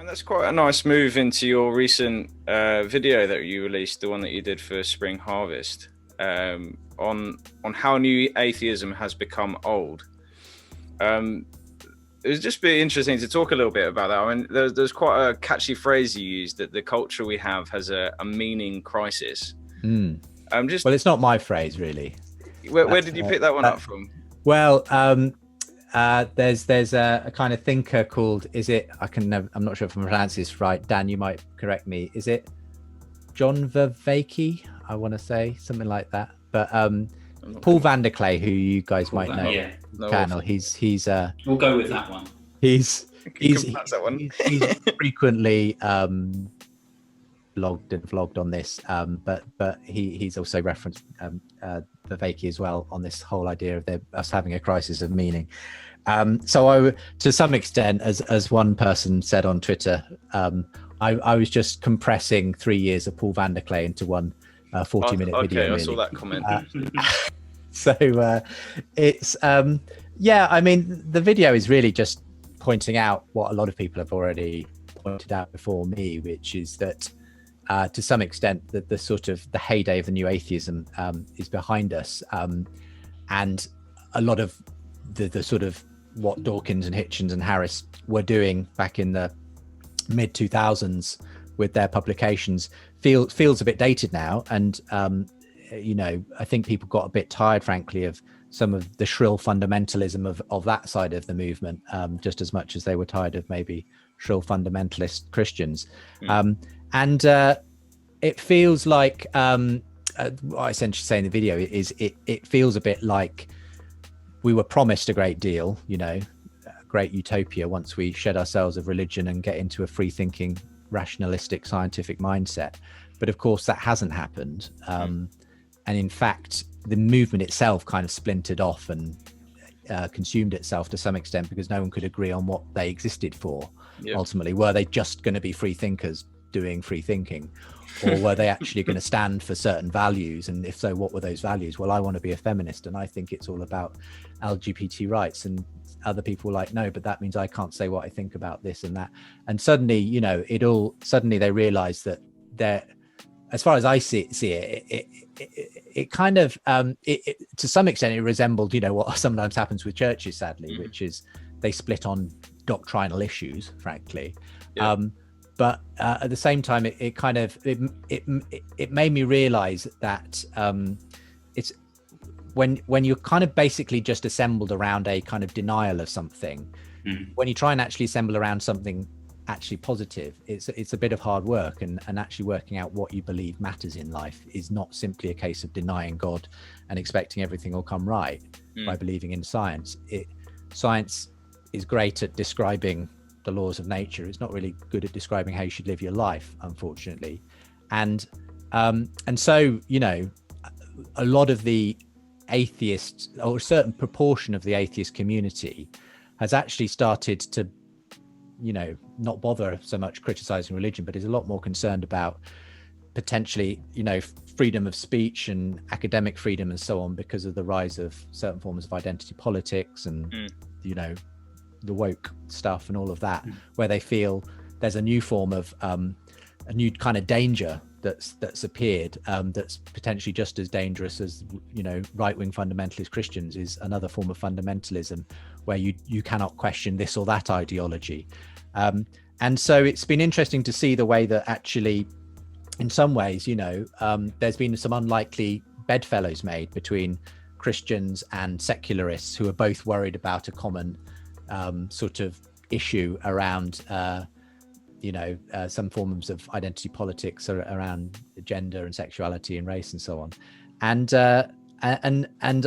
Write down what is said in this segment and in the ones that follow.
And that's quite a nice move into your recent video that you released, the one that you did for Spring Harvest, on how new atheism has become old. It would just be interesting to talk a little bit about that. I mean, there's quite a catchy phrase you used, that the culture we have has a meaning crisis. Well, it's not my phrase, really. Where did you pick that one up from? Well, there's a kind of thinker called, I'm not sure if I'm pronouncing this right. Dan, you might correct me. Is it John Vervaeke? I want to say something like that. But Paul van der Clay, who you guys might know, channel. He's we'll go with that one. He's that one. he's frequently vlogged on this, but he's also referenced Vervaeke as well on this whole idea of us having a crisis of meaning. So to some extent, as one person said on Twitter, I was just compressing 3 years of Paul van der Clay into one 40-minute video. Okay, really. I saw that comment. So it's I mean, the video is really just pointing out what a lot of people have already pointed out before me, which is that to some extent that the sort of the heyday of the new atheism is behind us, and a lot of the sort of what Dawkins and Hitchens and Harris were doing back in the mid 2000s with their publications feels a bit dated now. And I think people got a bit tired, frankly, of some of the shrill fundamentalism of that side of the movement, just as much as they were tired of maybe shrill fundamentalist Christians. It feels like what I essentially say in the video is it feels a bit like we were promised a great deal, a great utopia once we shed ourselves of religion and get into a free thinking, rationalistic, scientific mindset. But of course that hasn't happened. And in fact, the movement itself kind of splintered off and consumed itself to some extent because no one could agree on what they existed for. Ultimately, were they just going to be free thinkers doing free thinking, or were they actually going to stand for certain values? And if so, what were those values? Well, I want to be a feminist and I think it's all about LGBT rights, and other people were like, no, but that means I can't say what I think about this and that. And suddenly, suddenly they realized that as far as I see it kind of to some extent it resembled what sometimes happens with churches, sadly, which is they split on doctrinal issues, frankly. But at the same time, it made me realize that it's when you're kind of basically just assembled around a kind of denial of something, when you try and actually assemble around something actually positive, it's a bit of hard work, and actually working out what you believe matters in life is not simply a case of denying God and expecting everything will come right by believing in science. Science is great at describing the laws of nature. It's not really good at describing how you should live your life, unfortunately. And so a lot of the atheists, or a certain proportion of the atheist community, has actually started to not bother so much criticizing religion, but is a lot more concerned about potentially freedom of speech and academic freedom and so on, because of the rise of certain forms of identity politics and the woke stuff and all of that, where they feel there's a new form of a new kind of danger that's appeared, that's potentially just as dangerous as right-wing fundamentalist Christians, is another form of fundamentalism where you cannot question this or that ideology. And so it's been interesting to see the way that actually, in some ways, there's been some unlikely bedfellows made between Christians and secularists who are both worried about a common sort of issue around some forms of identity politics around gender and sexuality and race and so on. And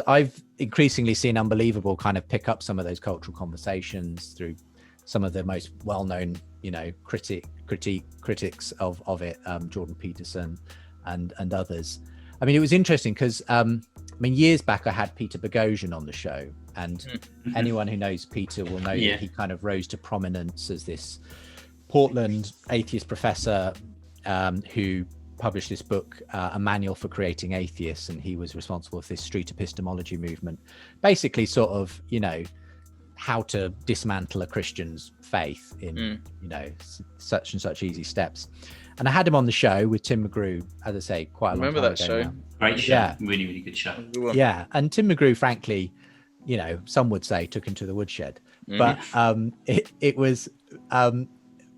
I've increasingly seen Unbelievable kind of pick up some of those cultural conversations through some of the most well-known critics of it, Jordan Peterson and others. I mean, it was interesting because years back I had Peter Boghossian on the show, and anyone who knows Peter will know that he kind of rose to prominence as this Portland atheist professor who published this book, A Manual for Creating Atheists, and he was responsible for this street epistemology movement, basically sort of how to dismantle a Christian's faith in such and such easy steps. And I had him on the show with Tim McGrew, as I say, quite a long time ago. Remember that show? Now. Great show. Yeah. Really, really good show. Yeah. And Tim McGrew, frankly, some would say took him to the woodshed. But it was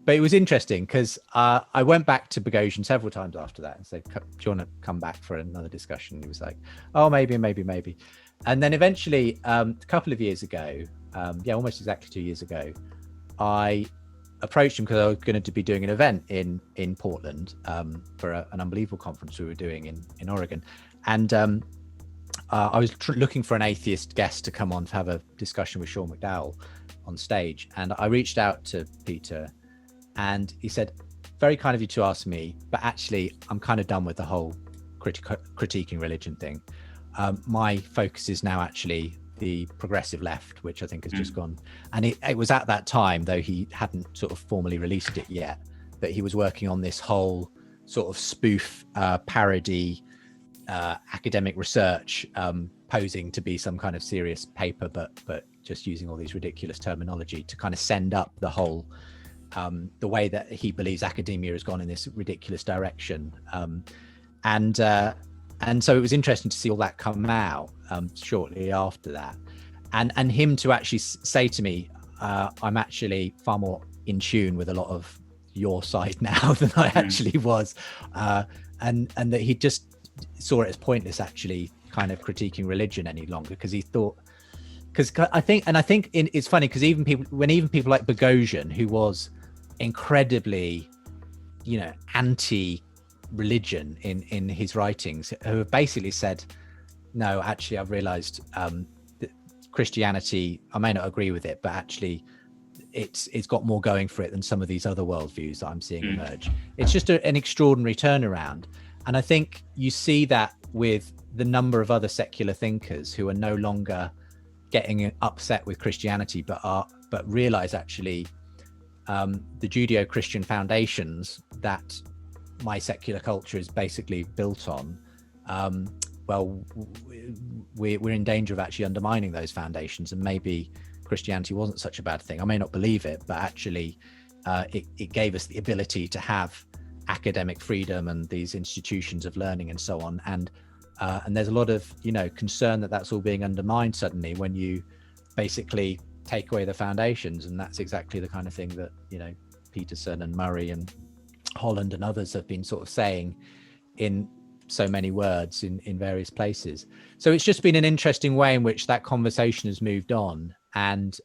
interesting because I went back to Bogosian several times after that and said, do you want to come back for another discussion? And he was like, oh, maybe. And then eventually, a couple of years ago, almost exactly 2 years ago, I approached him because I was going to be doing an event in Portland for an Unbelievable conference we were doing in Oregon. And I was looking for an atheist guest to come on to have a discussion with Sean McDowell on stage. And I reached out to Peter and he said, very kind of you to ask me, but actually I'm kind of done with the whole critiquing religion thing. My focus is now actually the progressive left, which I think has just gone. And it was at that time, though he hadn't sort of formally released it yet, that he was working on this whole sort of spoof parody academic research, posing to be some kind of serious paper, but just using all these ridiculous terminology to kind of send up the whole the way that he believes academia has gone in this ridiculous direction. And so it was interesting to see all that come out shortly after that, and him to actually say to me, I'm actually far more in tune with a lot of your side now than I actually was, and that he just saw it as pointless actually kind of critiquing religion any longer, because he thought, because I think it's funny because even people like Bogosian, who was incredibly anti-religion in his writings, who have basically said, no, actually I've realized that Christianity, I may not agree with it, but actually it's got more going for it than some of these other worldviews that I'm seeing emerge. It's just an extraordinary turnaround. And I think you see that with the number of other secular thinkers who are no longer getting upset with Christianity, but realize actually the Judeo-Christian foundations that my secular culture is basically built on, we're in danger of actually undermining those foundations, and maybe Christianity wasn't such a bad thing. I may not believe it, but actually it gave us the ability to have academic freedom and these institutions of learning and so on. And there's a lot of concern that that's all being undermined suddenly when you basically take away the foundations. And that's exactly the kind of thing that Peterson and Murray and Holland and others have been sort of saying in so many words in various places. So it's just been an interesting way in which that conversation has moved on, and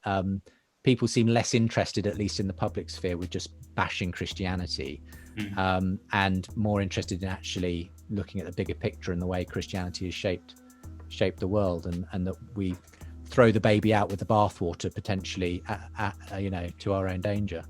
people seem less interested, at least in the public sphere, with just bashing Christianity, and more interested in actually looking at the bigger picture and the way Christianity has shaped the world, and that we throw the baby out with the bathwater potentially to our own danger.